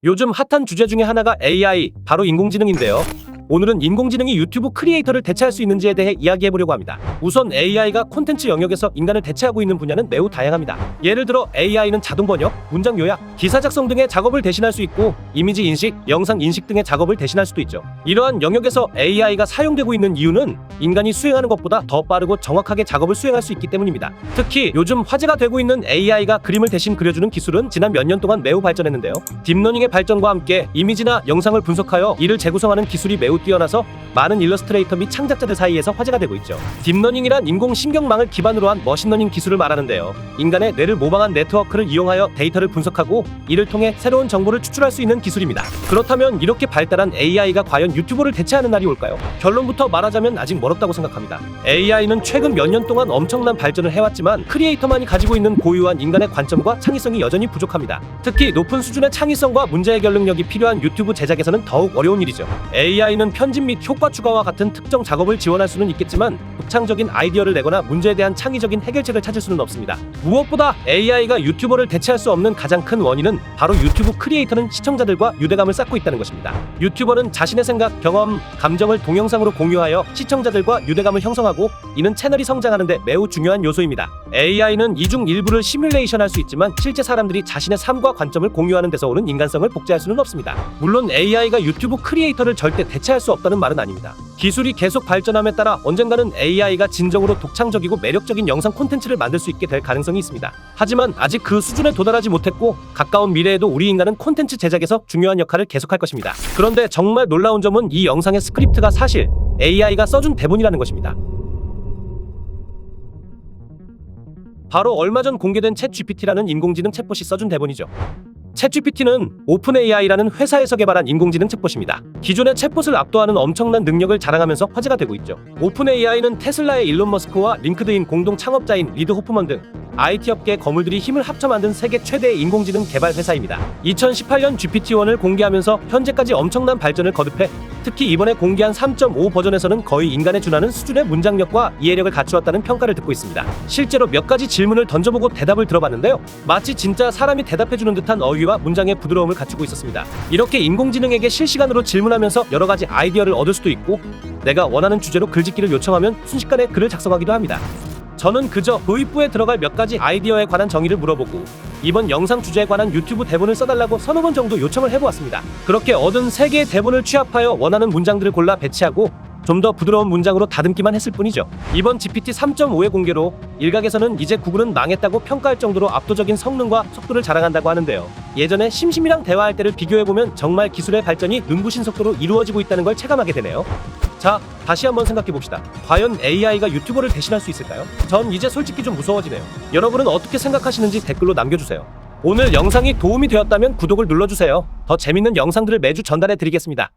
요즘 핫한 주제 중에 하나가 AI, 바로 인공지능인데요. 오늘은 인공지능이 유튜브 크리에이터를 대체할 수 있는지에 대해 이야기해보려고 합니다. 우선 AI가 콘텐츠 영역에서 인간을 대체하고 있는 분야는 매우 다양합니다. 예를 들어 AI는 자동 번역, 문장 요약, 기사 작성 등의 작업을 대신할 수 있고 이미지 인식, 영상 인식 등의 작업을 대신할 수도 있죠. 이러한 영역에서 AI가 사용되고 있는 이유는 인간이 수행하는 것보다 더 빠르고 정확하게 작업을 수행할 수 있기 때문입니다. 특히 요즘 화제가 되고 있는 AI가 그림을 대신 그려주는 기술은 지난 몇 년 동안 매우 발전했는데요. 딥러닝의 발전과 함께 이미지나 영상을 분석하여 이를 재구성하는 기술이 매우 뛰어나서 많은 일러스트레이터 및 창작자들 사이에서 화제가 되고 있죠. 딥러닝이란 인공신경망을 기반으로 한 머신러닝 기술을 말하는데요. 인간의 뇌를 모방한 네트워크를 이용하여 데이터를 분석하고 이를 통해 새로운 정보를 추출할 수 있는 기술입니다. 그렇다면 이렇게 발달한 AI가 과연 유튜버를 대체하는 날이 올까요? 결론부터 말하자면 아직 멀었다고 생각합니다. AI는 최근 몇 년 동안 엄청난 발전을 해왔지만 크리에이터만이 가지고 있는 고유한 인간의 관점과 창의성이 여전히 부족합니다. 특히 높은 수준의 창의성과 문제 해결 능력이 필요한 유튜브 제작에서는 더욱 어려운 일이죠. AI는 편집 및 효과 추가와 같은 특정 작업을 지원할 수는 있겠지만 독창적인 아이디어를 내거나 문제에 대한 창의적인 해결책을 찾을 수는 없습니다. 무엇보다 AI가 유튜버를 대체할 수 없는 가장 큰 원인은 바로 유튜브 크리에이터는 시청자들과 유대감을 쌓고 있다는 것입니다. 유튜버는 자신의 생각, 경험, 감정을 동영상으로 공유하여 시청자들과 유대감을 형성하고 이는 채널이 성장하는 데 매우 중요한 요소입니다. AI는 이중 일부를 시뮬레이션할 수 있지만 실제 사람들이 자신의 삶과 관점을 공유하는 데서 오는 인간성을 복제할 수는 없습니다. 물론 AI가 유튜브 크리에이터를 절대 대체할 수 없다는 말은 아닙니다. 기술이 계속 발전함에 따라 언젠가는 AI가 진정으로 독창적이고 매력적인 영상 콘텐츠를 만들 수 있게 될 가능성이 있습니다. 하지만 아직 그 수준에 도달하지 못했고 가까운 미래에도 우리 인간은 콘텐츠 제작에서 중요한 역할을 계속할 것입니다. 그런데 정말 놀라운 점은 이 영상의 스크립트가 사실 AI가 써준 대본이라는 것입니다. 바로 얼마 전 공개된 챗GPT라는 인공지능 챗봇이 써준 대본이죠. 챗GPT는 오픈AI라는 회사에서 개발한 인공지능 챗봇입니다. 기존의 챗봇을 압도하는 엄청난 능력을 자랑하면서 화제가 되고 있죠. 오픈AI는 테슬라의 일론 머스크와 링크드인 공동 창업자인 리드 호프먼 등 IT 업계의 거물들이 힘을 합쳐 만든 세계 최대의 인공지능 개발 회사입니다. 2018년 GPT-1을 공개하면서 현재까지 엄청난 발전을 거듭해 특히 이번에 공개한 3.5 버전에서는 거의 인간에 준하는 수준의 문장력과 이해력을 갖추었다는 평가를 듣고 있습니다. 실제로 몇 가지 질문을 던져보고 대답을 들어봤는데요. 마치 진짜 사람이 대답해주는 듯한 어휘와 문장의 부드러움을 갖추고 있었습니다. 이렇게 인공지능에게 실시간으로 질문하면서 여러 가지 아이디어를 얻을 수도 있고 내가 원하는 주제로 글짓기를 요청하면 순식간에 글을 작성하기도 합니다. 저는 그저 도입부에 들어갈 몇 가지 아이디어에 관한 정의를 물어보고 이번 영상 주제에 관한 유튜브 대본을 써달라고 서너 번 정도 요청을 해보았습니다. 그렇게 얻은 3개의 대본을 취합하여 원하는 문장들을 골라 배치하고 좀 더 부드러운 문장으로 다듬기만 했을 뿐이죠. 이번 GPT 3.5의 공개로 일각에서는 이제 구글은 망했다고 평가할 정도로 압도적인 성능과 속도를 자랑한다고 하는데요. 예전에 심심이랑 대화할 때를 비교해보면 정말 기술의 발전이 눈부신 속도로 이루어지고 있다는 걸 체감하게 되네요. 자, 다시 한번 생각해봅시다. 과연 AI가 유튜버를 대신할 수 있을까요? 전 이제 솔직히 좀 무서워지네요. 여러분은 어떻게 생각하시는지 댓글로 남겨주세요. 오늘 영상이 도움이 되었다면 구독을 눌러주세요. 더 재밌는 영상들을 매주 전달해드리겠습니다.